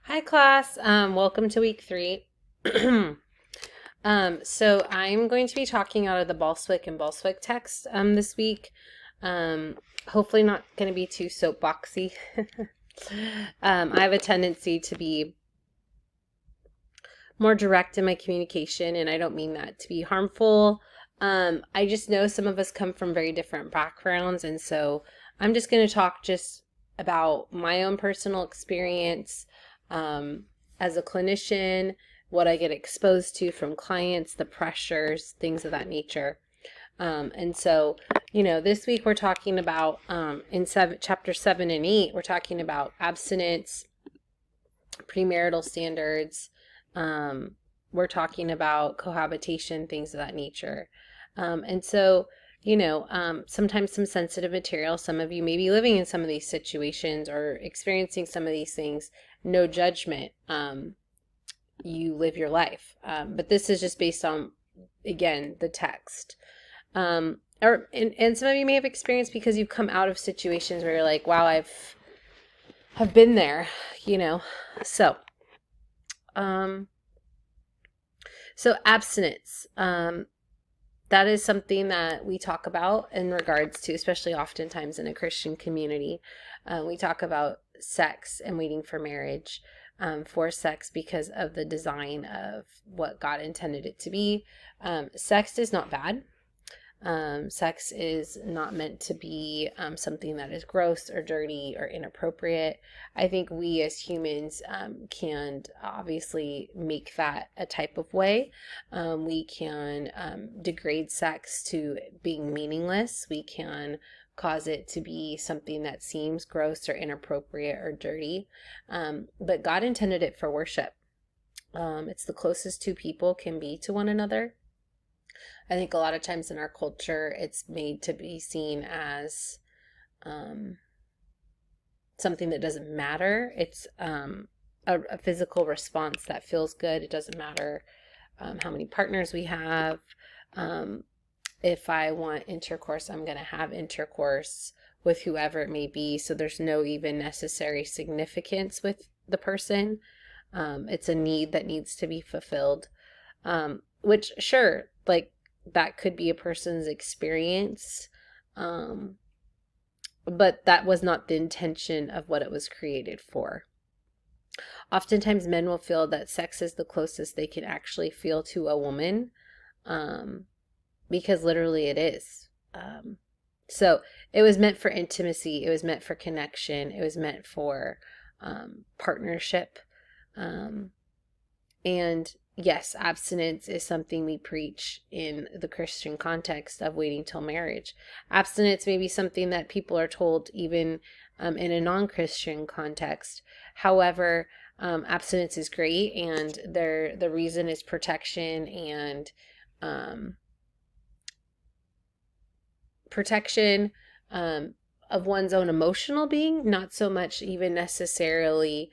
Hi class, welcome to week 3. So I'm going to be talking out of the Balswick and Balswick text this week. Hopefully not going to be too soapboxy. I have a tendency to be more direct in my communication, and I don't mean that to be harmful. I just know some of us come from very different backgrounds, and so I'm just going to talk just about my own personal experience as a clinician, what I get exposed to from clients, the pressures, things of that nature. And so, this week we're talking about in chapter 7 and 8, we're talking about abstinence, premarital standards. We're talking about cohabitation, things of that nature. And so, sometimes some sensitive material, some of you may be living in some of these situations or experiencing some of these things, no judgment. You live your life. But this is just based on, again, the text. And some of you may have experienced because you've come out of situations where you're like, wow, have been there, So, so abstinence, that is something that we talk about in regards to, especially oftentimes in a Christian community. We talk about sex and waiting for marriage, for sex because of the design of what God intended it to be. Sex is not bad. Sex is not meant to be something that is gross or dirty or inappropriate. I think we as humans can obviously make that a type of way. We can degrade sex to being meaningless. We can cause it to be something that seems gross or inappropriate or dirty. But God intended it for worship. It's the closest two people can be to one another. I think a lot of times in our culture, it's made to be seen as something that doesn't matter. It's a physical response that feels good. It doesn't matter how many partners we have. If I want intercourse, I'm going to have intercourse with whoever it may be. So there's no even necessary significance with the person. It's a need that needs to be fulfilled. Which, sure, like, that could be a person's experience, but that was not the intention of what it was created for. Oftentimes men will feel that sex is the closest they can actually feel to a woman, because literally it is. So it was meant for intimacy, it was meant for connection, it was meant for partnership. And yes, abstinence is something we preach in the Christian context of waiting till marriage. Abstinence may be something that people are told even in a non-Christian context. However, abstinence is great, and the reason is protection and protection of one's own emotional being, not so much even necessarily,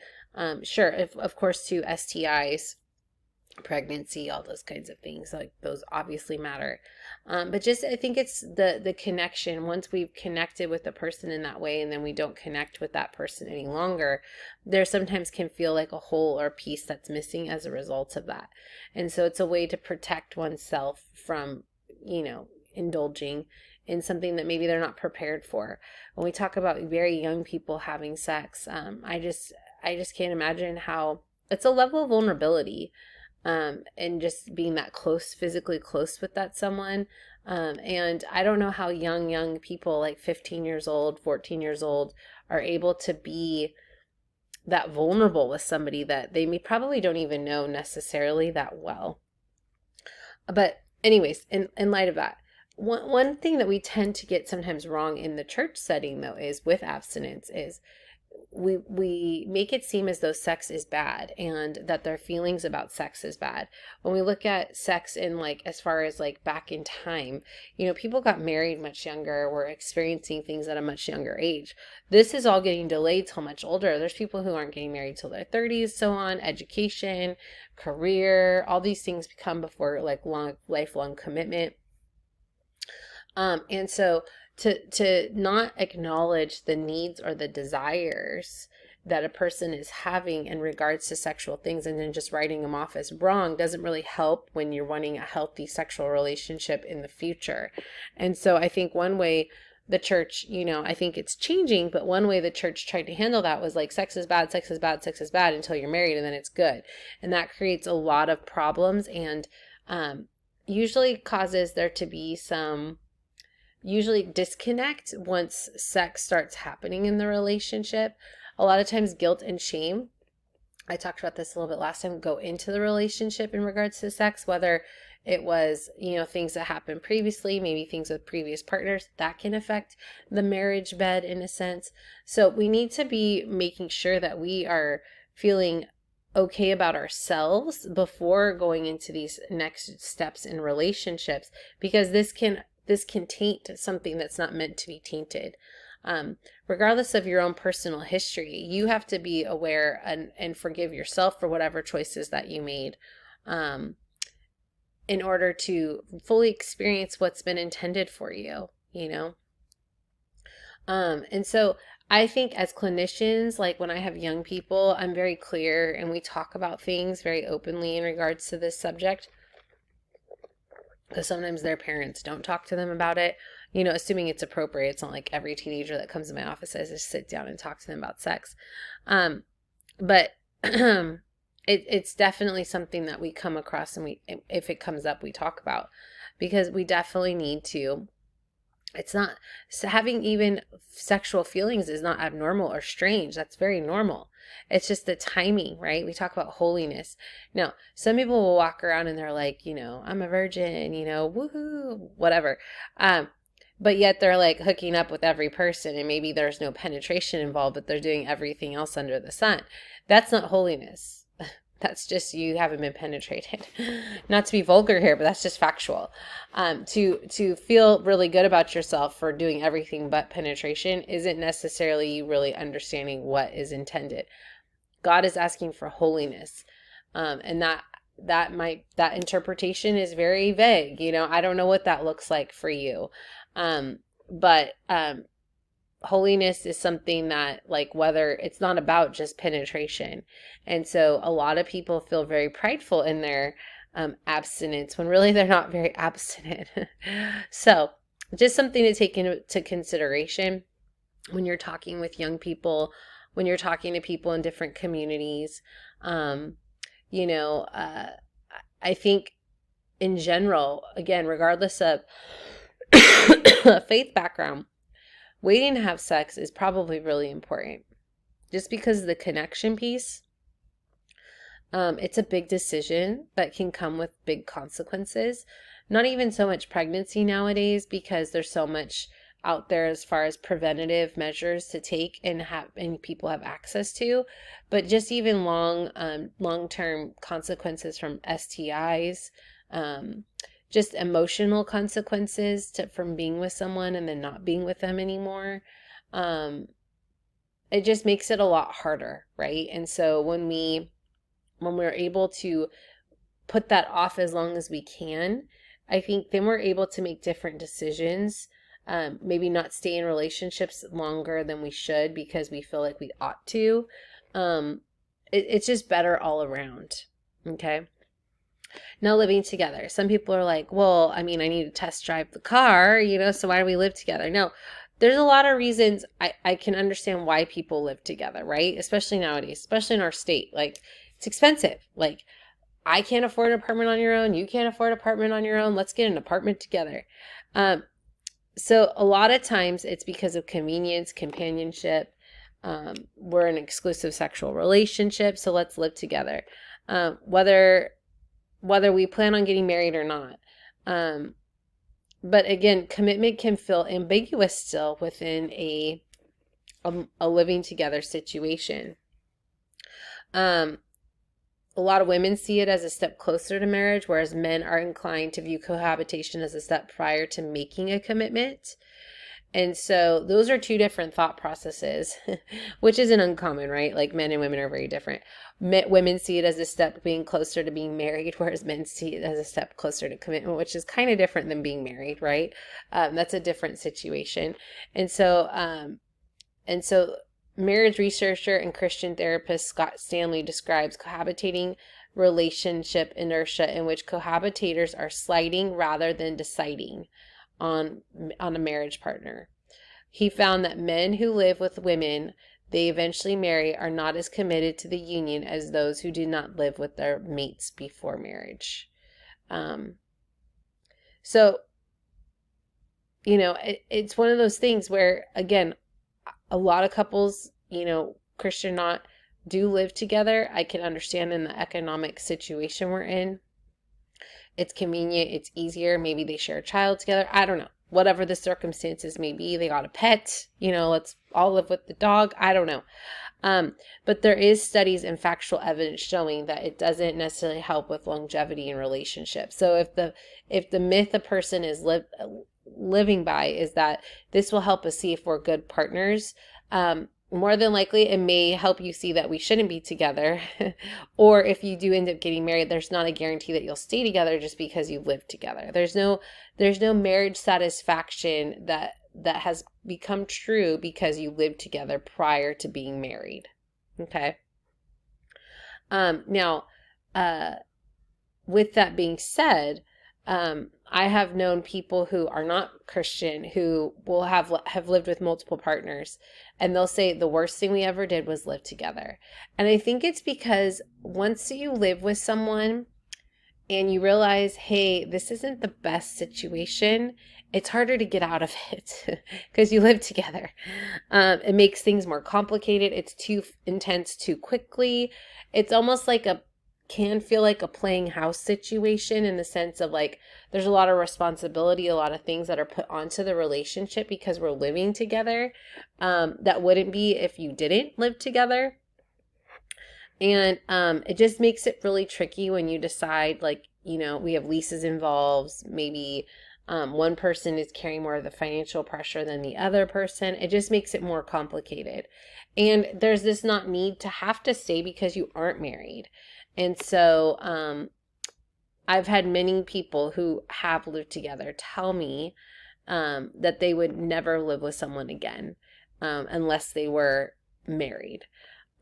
sure, if, of course, to STIs, pregnancy, all those kinds of things, like those obviously matter. But just, I think it's the connection. Once we've connected with the person in that way, and then we don't connect with that person any longer, there sometimes can feel like a hole or a piece that's missing as a result of that. And so it's a way to protect oneself from, indulging in something that maybe they're not prepared for. When we talk about very young people having sex, I just can't imagine how it's a level of vulnerability. And just being that close, physically close with that someone. And I don't know how young people, like 15 years old, 14 years old, are able to be that vulnerable with somebody that they probably don't even know necessarily that well. But anyways, in light of that, one thing that we tend to get sometimes wrong in the church setting, though, is with abstinence is we make it seem as though sex is bad and that their feelings about sex is bad. When we look at sex in, like, as far as like back in time, people got married much younger, were experiencing things at a much younger age. This is all getting delayed till much older. There's people who aren't getting married till their 30s, so on. Education, career, all these things come before like lifelong commitment. And so to not acknowledge the needs or the desires that a person is having in regards to sexual things and then just writing them off as wrong doesn't really help when you're wanting a healthy sexual relationship in the future. And so I think one way the church, I think it's changing, but one way the church tried to handle that was like, sex is bad, sex is bad, sex is bad until you're married, and then it's good. And that creates a lot of problems, and usually causes there to be some usually disconnect once sex starts happening in the relationship. A lot of times guilt and shame, I talked about this a little bit last time, go into the relationship in regards to sex, whether it was, things that happened previously, maybe things with previous partners, that can affect the marriage bed in a sense. So we need to be making sure that we are feeling okay about ourselves before going into these next steps in relationships, because this can taint something that's not meant to be tainted. Regardless of your own personal history, you have to be aware and forgive yourself for whatever choices that you made, in order to fully experience what's been intended for you, and so I think as clinicians, like when I have young people, I'm very clear and we talk about things very openly in regards to this subject, because sometimes their parents don't talk to them about it, assuming it's appropriate. It's not like every teenager that comes to my office says just sit down and talk to them about sex. But it's definitely something that we come across, and if it comes up, we talk about, because we definitely need to. It's not, having even sexual feelings is not abnormal or strange. That's very normal. It's just the timing, right? We talk about holiness. Now, some people will walk around and they're like, I'm a virgin, woohoo, whatever. But yet they're like hooking up with every person, and maybe there's no penetration involved, but they're doing everything else under the sun. That's not holiness. That's just, you haven't been penetrated. Not to be vulgar here, but that's just factual. To feel really good about yourself for doing everything but penetration isn't necessarily you really understanding what is intended. God is asking for holiness, and that interpretation is very vague. I don't know what that looks like for you, but holiness is something that, like, whether it's not about just penetration. And so a lot of people feel very prideful in their abstinence when really they're not very abstinent. So just something to take into consideration when you're talking with young people, when you're talking to people in different communities. I think in general, again, regardless of faith background, waiting to have sex is probably really important, just because of the connection piece. It's a big decision that can come with big consequences. Not even so much pregnancy nowadays, because there's so much out there as far as preventative measures to take and people have access to, but just even long-term consequences from STIs, just emotional consequences from being with someone and then not being with them anymore. It just makes it a lot harder, right? And so when we're able to put that off as long as we can, I think then we're able to make different decisions. Maybe not stay in relationships longer than we should because we feel like we ought to. It's just better all around. Okay. Now, living together. Some people are like, well, I need to test drive the car, so why do we live together? No, there's a lot of reasons. I can understand why people live together, right? Especially nowadays, especially in our state. Like, it's expensive. Like, I can't afford an apartment on your own. You can't afford an apartment on your own. Let's get an apartment together. So a lot of times it's because of convenience, companionship. We're in an exclusive sexual relationship, so let's live together. Whether we plan on getting married or not. But again, commitment can feel ambiguous still within a living together situation. A lot of women see it as a step closer to marriage, whereas men are inclined to view cohabitation as a step prior to making a commitment. And so those are two different thought processes, which isn't uncommon, right? Like, men and women are very different. Women see it as a step being closer to being married, whereas men see it as a step closer to commitment, which is kind of different than being married, right? That's a different situation. And so Marriage researcher and Christian therapist Scott Stanley describes cohabitating relationship inertia, in which cohabitators are sliding rather than deciding on a marriage partner. He found that men who live with women they eventually marry are not as committed to the union as those who do not live with their mates before marriage. So, it's one of those things where, again, a lot of couples, Christian or not, do live together. I can understand in the economic situation we're in. It's convenient, it's easier. Maybe they share a child together. I don't know. Whatever the circumstances may be, they got a pet, let's all live with the dog. I don't know. But there is studies and factual evidence showing that it doesn't necessarily help with longevity in relationships. So if the myth a person is living by is that this will help us see if we're good partners, more than likely it may help you see that we shouldn't be together. Or if you do end up getting married, there's not a guarantee that you'll stay together just because you live together. There's no marriage satisfaction that has become true because you lived together prior to being married. Okay. Now, with that being said, I have known people who are not Christian who will have lived with multiple partners, and they'll say the worst thing we ever did was live together. And I think it's because once you live with someone and you realize, hey, this isn't the best situation, it's harder to get out of it because you live together. It makes things more complicated. It's too intense too quickly. It's almost like can feel like a playing house situation, in the sense of like there's a lot of responsibility, a lot of things that are put onto the relationship because we're living together, that wouldn't be if you didn't live together. And it just makes it really tricky when you decide, like, we have leases involved. Maybe one person is carrying more of the financial pressure than the other person. It just makes it more complicated. And there's this not need to have to stay because you aren't married. And so I've had many people who have lived together tell me that they would never live with someone again unless they were married.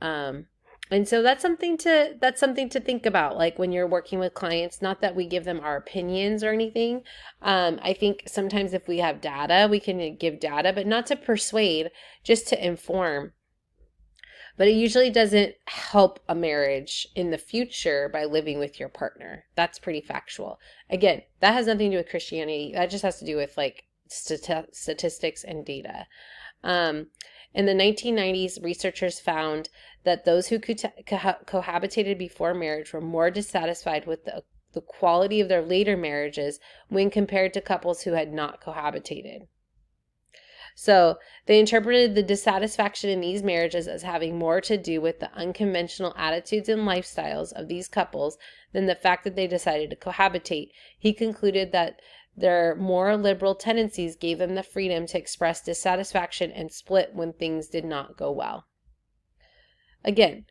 And so that's something to think about, like when you're working with clients. Not that we give them our opinions or anything. I think sometimes if we have data, we can give data, but not to persuade, just to inform. But it usually doesn't help a marriage in the future by living with your partner. That's pretty factual. Again, that has nothing to do with Christianity. That just has to do with like statistics and data. In the 1990s, researchers found that those who cohabitated before marriage were more dissatisfied with the quality of their later marriages when compared to couples who had not cohabitated. So they interpreted the dissatisfaction in these marriages as having more to do with the unconventional attitudes and lifestyles of these couples than the fact that they decided to cohabitate. He concluded that their more liberal tendencies gave them the freedom to express dissatisfaction and split when things did not go well. Again,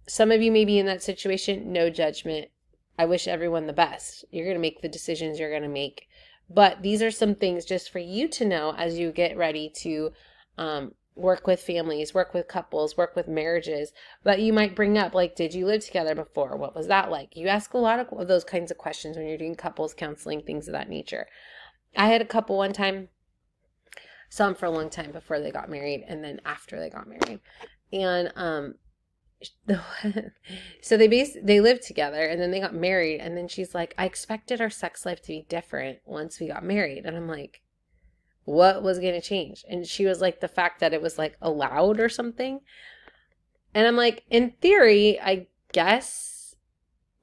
some of you may be in that situation. No judgment. I wish everyone the best. You're going to make the decisions you're going to make. But these are some things just for you to know as you get ready to work with families, work with couples, work with marriages, that you might bring up, like, did you live together before? What was that like? You ask a lot of those kinds of questions when you're doing couples counseling, things of that nature. I had a couple one time, saw them for a long time before they got married and then after they got married. And so they lived together and then they got married, and then she's like, I expected our sex life to be different once we got married. And I'm like, what was going to change? And she was like, the fact that it was like allowed or something. And I'm like, in theory, I guess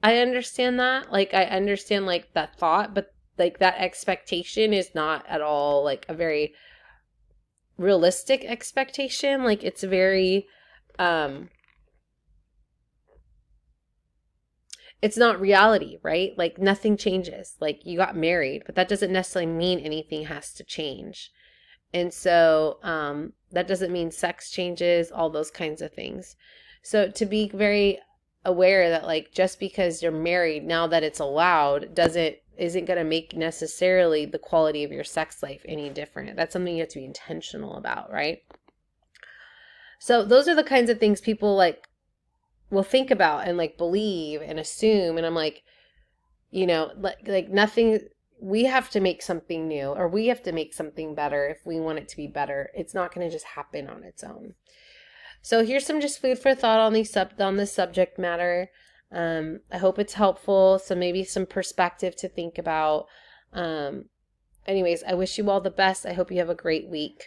I understand that. Like, I understand like that thought, but like that expectation is not at all like a very realistic expectation. Like, it's very, it's not reality, right? Like, nothing changes. Like, you got married, but that doesn't necessarily mean anything has to change. And so that doesn't mean sex changes, all those kinds of things. So to be very aware that, like, just because you're married, now that it's allowed, isn't going to make necessarily the quality of your sex life any different. That's something you have to be intentional about, right? So those are the kinds of things people like will think about and like believe and assume. And I'm like, like nothing, we have to make something new, or we have to make something better if we want it to be better. It's not going to just happen on its own. So here's some just food for thought on on this subject matter. I hope it's helpful. So maybe some perspective to think about. Anyways, I wish you all the best. I hope you have a great week.